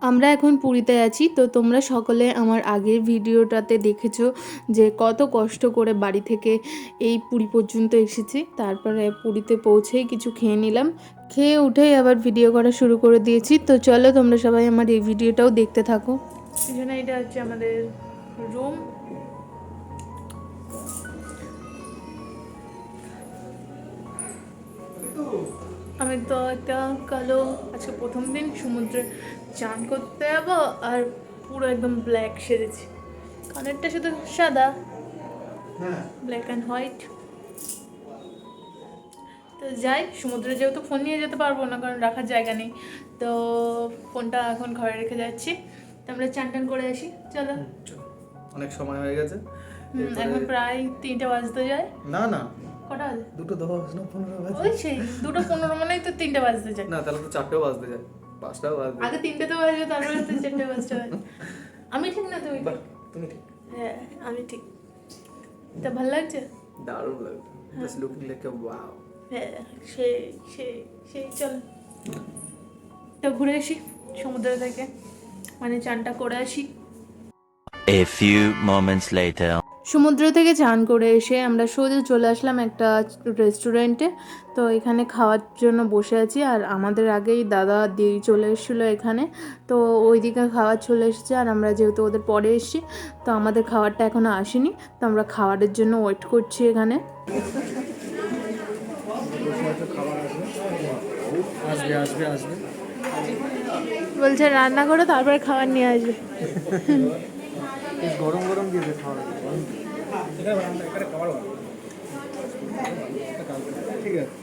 আমরা এখন পুরীতে আছি। তো তোমরা সকলে আমার আগের ভিডিওটাতে দেখেছো যে কত কষ্ট করে বাড়ি থেকে এই পুরী পর্যন্ত এসেছি। তারপরে পুরীতে পৌঁছেই কিছু খেয়ে নিলাম, খেয়ে উঠেই আবার ভিডিও করা শুরু করে দিয়েছি। তো চলো তোমরা সবাই আমার এই ভিডিওটাও দেখতে থাকো। এই জন্য এটা হচ্ছে আমাদের রুম। আমি তো একটা কালো, আজকে প্রথম দিন সমুদ্রে চান করতে যাবো আর পুরো একদম ব্ল্যাক সেজেছি। কানেরটা শুধু সাদা, ব্ল্যাক অ্যান্ড হোয়াইট। তো যাই, সমুদ্রে যেহেতু ফোন নিয়ে যেতে পারবো না কারণ রাখার জায়গা নেই, তো ফোনটা এখন ঘরে রেখে যাচ্ছি। তো আমরা চান টান করে আসি, চলো। অনেক সময় হয়ে গেছে, এখন প্রায় 3টা বাজতে যায়। না না, কটা বাজে? 2:10 না 15 বাজে। ওই সেই 2:15 মানেই তো 3টা বাজতে যায়। না, তাহলে তো 4টেও বাজতে যায়, 5টাও বাজতে আগে 3টেতে বাজবে, তারপরে তো 4টে বাজতে হয়। আমি ঠিক না তুমি? তুমি ঠিক। হ্যাঁ আমি ঠিক। তা ভালো লাগছে? দারুণ লাগছে, জাস্ট লুকিং লাইক আ ওয়াও। হ্যাঁ সেই সেই সেই চল তো ঘুরে আসি সমুদ্র থেকে, মানে চানটা করে আসি। A few moments later. সমুদ্র থেকে চান করে এসে আমরা সোজা চলে আসলাম একটা রেস্টুরেন্টে। তো এখানে খাওয়ার জন্য বসে আছি, আর আমাদের আগেই দাদা দিদি চলে এসেছিলো এখানে। তো ওইদিকে খাবার চলে এসেছে, আর আমরা যেহেতু ওদের পরে এসেছি তো আমাদের খাবারটা এখনও আসেনি। তো আমরা খাবারের জন্য ওয়েট করছি এখানে। আসবে আসবে আসবে, বলছে রান্না করে তারপরে খাবার নিয়ে আসবে। গরম গরম দিয়ে খাওয়া ঠিক আছে।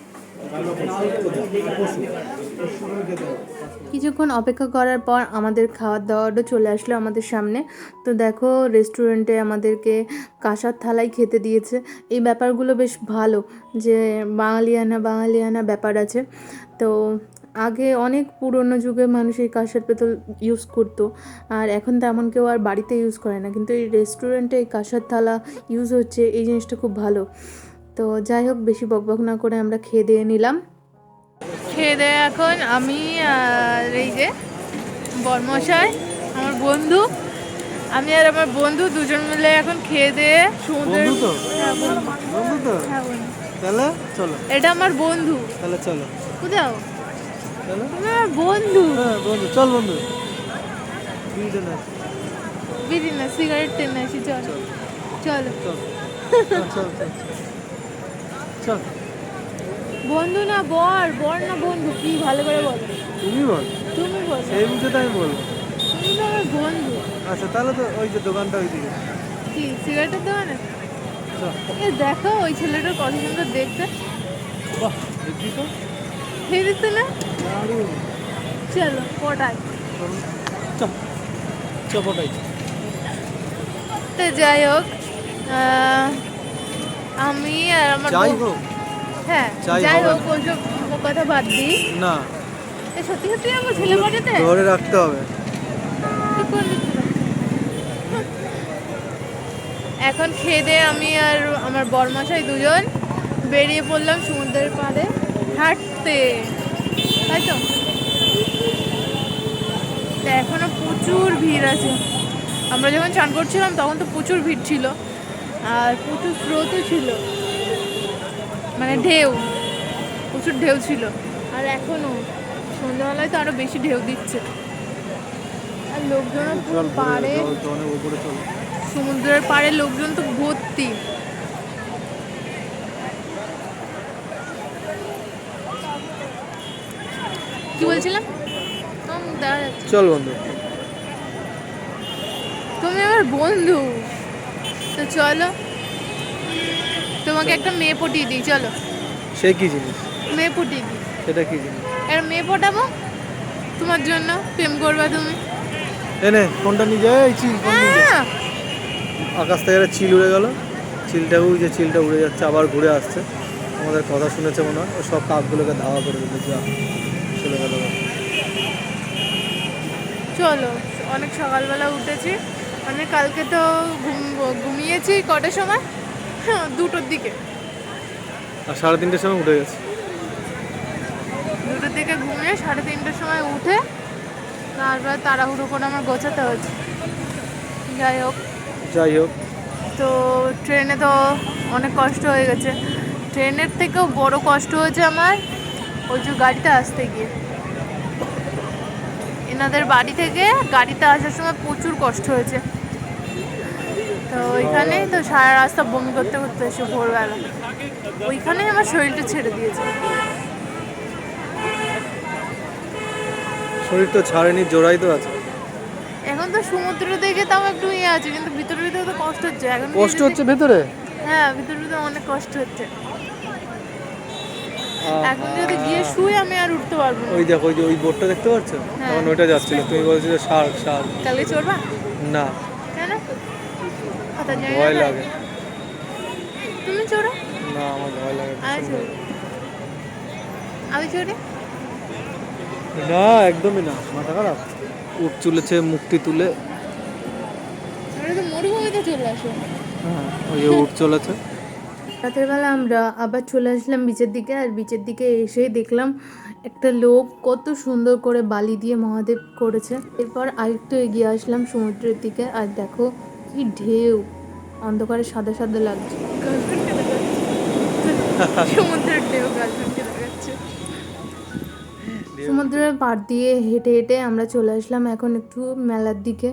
কিছুক্ষণ অপেক্ষা করার পর আমাদের খাওয়ার দাওয়ারও চলে আসলো আমাদের সামনে। তো দেখো রেস্টুরেন্টে আমাদেরকে কাঁসার থালায় খেতে দিয়েছে। এই ব্যাপারগুলো বেশ ভালো, যে বাঙালিয়ানা ব্যাপার আছে। তো আগে অনেক পুরনো যুগে মানুষ এই কাঁসার পেতল ইউজ করতো, আর এখন তেমন কেউ আর বাড়িতে ইউজ করে না, কিন্তু এই রেস্টুরেন্টে এই কাঁসার থালা ইউজ হচ্ছে, এই জিনিসটা খুব ভালো। তো যাই হোক, বেশি বকবক না করে আমরা খেয়ে দিয়ে নিলাম। খেয়ে দিয়ে এখন আমি আর এই যে বরমশাই, আমার বন্ধু, আমি আর আমার বন্ধু দুজন মিলে এখন খেয়ে দিয়ে সমুদ্রের। তাহলে চলো, এটা আমার বন্ধু। তাহলে চলো, কোথাও চলো, তুমি আমার বন্ধু। হ্যাঁ বন্ধু, চল বন্ধু, বিড়ি না, সিগারেট টেনে আসি, চল চলো। চল চল চল। বন্ধু না বর, বর না বন্ধু, কি ভালো করে বল। তুমি বল, তুমি বল, সেই বুঝে তো আমি বলবো। তুমি তো আমার বন্ধু। আচ্ছা তাহলে তো ওই যে দোকানটা ওইদিকে, কি সিগারেটের দোকানে? চল। এ দেখো ওই ছেলেটা কত সুন্দর দেখতে। বাহ, দেখবি তো, খেয়ে দিতে না? দারুণ। চলো পটাই। চল চপটাই। তো যাই হোক, আমি আর আমার যাই হোক, হ্যাঁ যাই যাই হবে হোক, ওইসব কথা বাদ দিই। না, এ সত্যি সত্যি আমার ছেলে পটাতে ধরে রাখতে হবে। এখন খেয়ে দিয়ে আমি আর আমার বরমশাই দুজন বেরিয়ে পড়লাম সমুদ্রের পাড়ে হাঁটতে, তাই তো। এখনো প্রচুর ভিড় আছে। আমরা যখন চান করছিলাম তখন তো প্রচুর ভিড় ছিল, আর প্রচুর স্রোতও ছিল, মানে ঢেউ, প্রচুর ঢেউ ছিল। আর এখনো সন্ধ্যাবেলায় তো আরো বেশি ঢেউ দিচ্ছে, আর লোকজন পুরো পাড়ে, সমুদ্রের পাড়ে লোকজন তো ভর্তি। কি বলছিলাম? চল বন্ধু, তুমি আমার বন্ধু, তো চলো তোমাকে একটা মেয়ে পটিয়ে দিই, চলো। সে কি জিনিস? মেয়ে পটিয়ে দিই। সেটা কি জিনিস? আর মেয়ে পটাবো তোমার জন্য, প্রেম করবা তুমি। এনে ফোনটা নিয়ে যায়, চিল ফোন নিয়ে যায়। আহ! আকাশ থেকে একটা চিল উড়ে গেল, চিলটা ওই যে চিলটা উড়ে যাচ্ছে, আবার ঘুরে আসছে। আমাদের কথা শুনেছে মনে হয়, ও সব কাকগুলোকে ধাওয়া করে দিতে যা চলে গেল। চলো, অনেক সকালবেলা উঠেছি, মানে কালকে তো ঘুমিয়েছি কটার সময়, 2টোর দিকে, আর 3:30টার সময় উঠে গেছে। 2টোর দিকে ঘুমিয়ে 3:30টার সময় উঠে তারপর তাড়াহুড়ো করে আমার গোছাতে হচ্ছে। যাই হোক, তো ট্রেনে তো অনেক কষ্ট হয়ে গেছে। ট্রেনের থেকেও বড় কষ্ট হয়েছে আমার ওই যে গাড়িতে আসতে গিয়ে। এনাদের বাড়ি থেকে গাড়িতে আসার সময় প্রচুর কষ্ট হয়েছে। তো ওইখানে তো সারা রাস্তা বমি করতে করতে এসে ভোরবেলা ওইখানেই আমার শরীরটা ছেড়ে দিয়েছে। শরীর তো ছাড়েনি, জোড়াই তো আছে। এখন তো সমুদ্র দেখে তাও একটু ইয়ে আছে, কিন্তু ভিতরে ভিতরে তো কষ্ট হচ্ছে এখন। কষ্ট হচ্ছে ভেতরে? হ্যাঁ, ভিতরে ভিতরে অনেক কষ্ট হচ্ছে। এখন যদি গিয়ে শুই আমি আর উঠতে পারবো না। ওই দেখো, ওই যে ওই বোটটা দেখতে পাচ্ছ, হ্যাঁ। তখন ওইটা যাচ্ছিল, তুমি বলছো যে শার্ক শার্ক। কালকে চড়বা? না, কেন? কথা জানি ভয় না। লাগে। তুমি চড়ো? না, আমার ভয় লাগে। আমি চড়ি। আমি চড়ি? না, একদমই না, মাথা খারাপ। উঠ চলেছে মুক্তি তুলে। আমরা তো মরুভূমিতে চলে আসো। হ্যাঁ, ওই যে উঠ চলেছে। রাতের বেলা আমরা আবার চলে আসলাম বিচের দিকে। আর বিচের দিকে এসেই দেখলাম একটা লোক কত সুন্দর করে বালি দিয়ে মহাদেব করেছে। এরপর আরেকটু এগিয়ে আসলাম সমুদ্রের দিকে। আর দেখো কি ঢেউ, অন্ধকারে সাদা সাদা লাগছে। সমুদ্রের ঢেউ গার্লফ্রেন্ডকে দেখাচ্ছে। সমুদ্রের পাড় দিয়ে হেঁটে হেঁটে আমরা চলে আসলাম এখন একটু মেলার দিকে।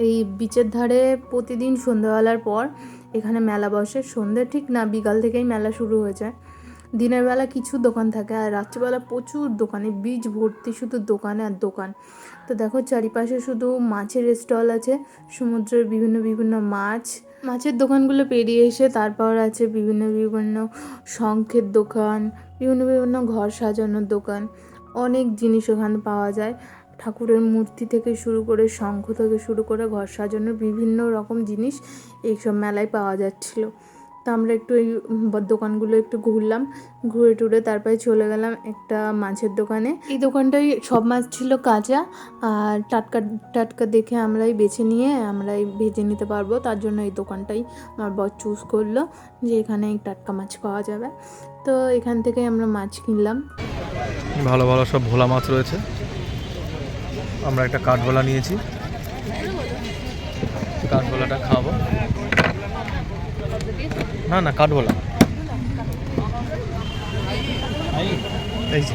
এই বিচের ধারে প্রতিদিন সন্ধ্যাবেলার পর এখানে মেলা বসে। সন্ধ্যে ঠিক না, বিকাল থেকেই মেলা শুরু হয়ে যায়। দিনের বেলা কিছু দোকান থাকে আর রাত্রিবেলা প্রচুর দোকানে, বীজ ভর্তি শুধু দোকানে আর দোকান। তো দেখো চারিপাশে শুধু মাছের স্টল আছে, সমুদ্রের বিভিন্ন বিভিন্ন মাছের দোকানগুলো পেরিয়ে এসে তারপর আছে বিভিন্ন বিভিন্ন শঙ্খের দোকান, বিভিন্ন বিভিন্ন ঘর সাজানোর দোকান। অনেক জিনিস ওখানে পাওয়া যায়, ঠাকুরের মূর্তি থেকে শুরু করে শঙ্খ থেকে শুরু করে ঘর সাজানোর বিভিন্ন রকম জিনিস এইসব মেলায় পাওয়া যাচ্ছিল। তো আমরা একটু এই দোকানগুলো একটু ঘুরলাম, ঘুরে টুরে তারপরে চলে গেলাম একটা মাছের দোকানে। এই দোকানটায় সব মাছ ছিল কাঁচা আর টাটকা টাটকা দেখে আমরাই বেছে নিয়ে আমরাই ভেজে নিতে পারবো। তার জন্য এই দোকানটাই আমার বর চুজ করলো যে এখানে এই টাটকা মাছ পাওয়া যাবে। তো এখান থেকে আমরা মাছ কিনলাম। ভালো ভালো সব ভোলা মাছ রয়েছে। আমরা একটা কাঠভোলা নিয়েছি, কাঠভোলাটা খাবো। না না, কাঠভোলা এই যে।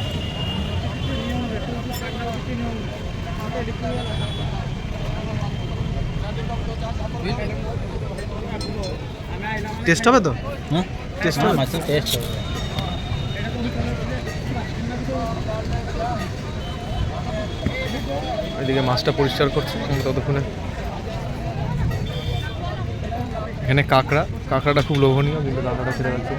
টেস্ট হবে তো? হ্যাঁ, টেস্ট হবে? মাছের টেস্ট হবে। এদিকে মাছটা পরিষ্কার করছে ততক্ষণে। এখানে কাঁকড়াটা খুব লোভনীয়, কিন্তু দানাটা ছেড়ে গেছে।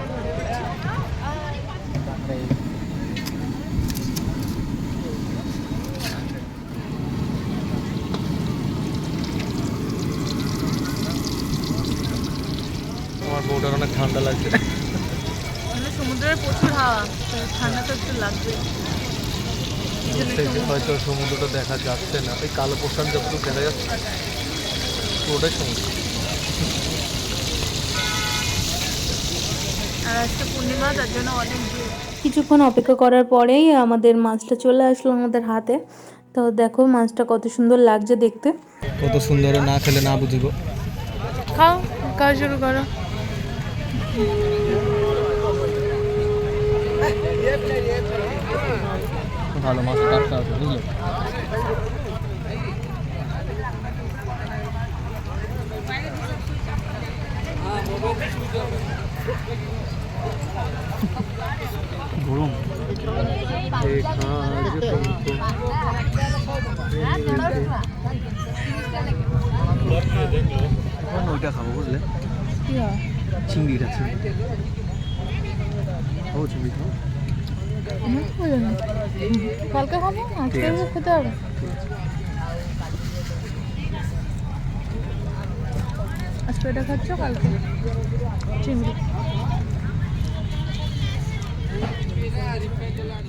আমার বউটার অনেক ঠান্ডা লাগছে। সমুদ্রের প্রচুর হাওয়া, ঠান্ডা তো একটু লাগবে। হয়তো সমুদ্রটা দেখা যাচ্ছে না, ওই কালো পোশাক যতটুকু দেখা যাচ্ছে পুরোটাই সমুদ্র। আর আজকে পূর্ণিমা, তার জন্য অনেক ভিড়। কিছুক্ষণ অপেক্ষা করার পরেই আমাদের মাছটা চলে আসলো আমাদের হাতে। তো দেখো মাছটা কত সুন্দর লাগছে দেখতে। কত সুন্দর, না খেলে না বুঝিব। খাও, কাজ শুরু করো। ভালো মাছ টাটকা আছে, বুঝলে? গরম। ওইটা খাবো, বুঝলে? চিংড়িটা ও চিংড়ি খাবো। কালকে খাবো, আজকে খেতে হবে। আজকে এটা খাচ্ছ, কালকে চিংড়ি।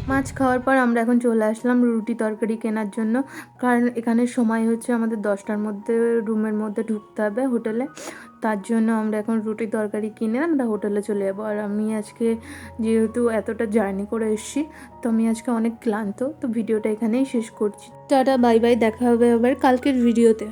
মাছ খাওয়ার পর আমরা এখন চলে আসলাম রুটি তরকারি কেনার জন্য, কারণ এখানে সময় হচ্ছে আমাদের 10টার মধ্যে রুমের মধ্যে ঢুকতে হবে হোটেলে। তার জন্য আমরা এখন রুটি তরকারি কিনে আমরা হোটেলে চলে যাবো। আর আমি আজকে যেহেতু এতটা জার্নি করে এসেছি, তো আমি আজকে অনেক ক্লান্ত, তো ভিডিওটা এখানেই শেষ করছি। টাটা, বাই বাই, দেখা হবে আবার কালকের ভিডিওতে।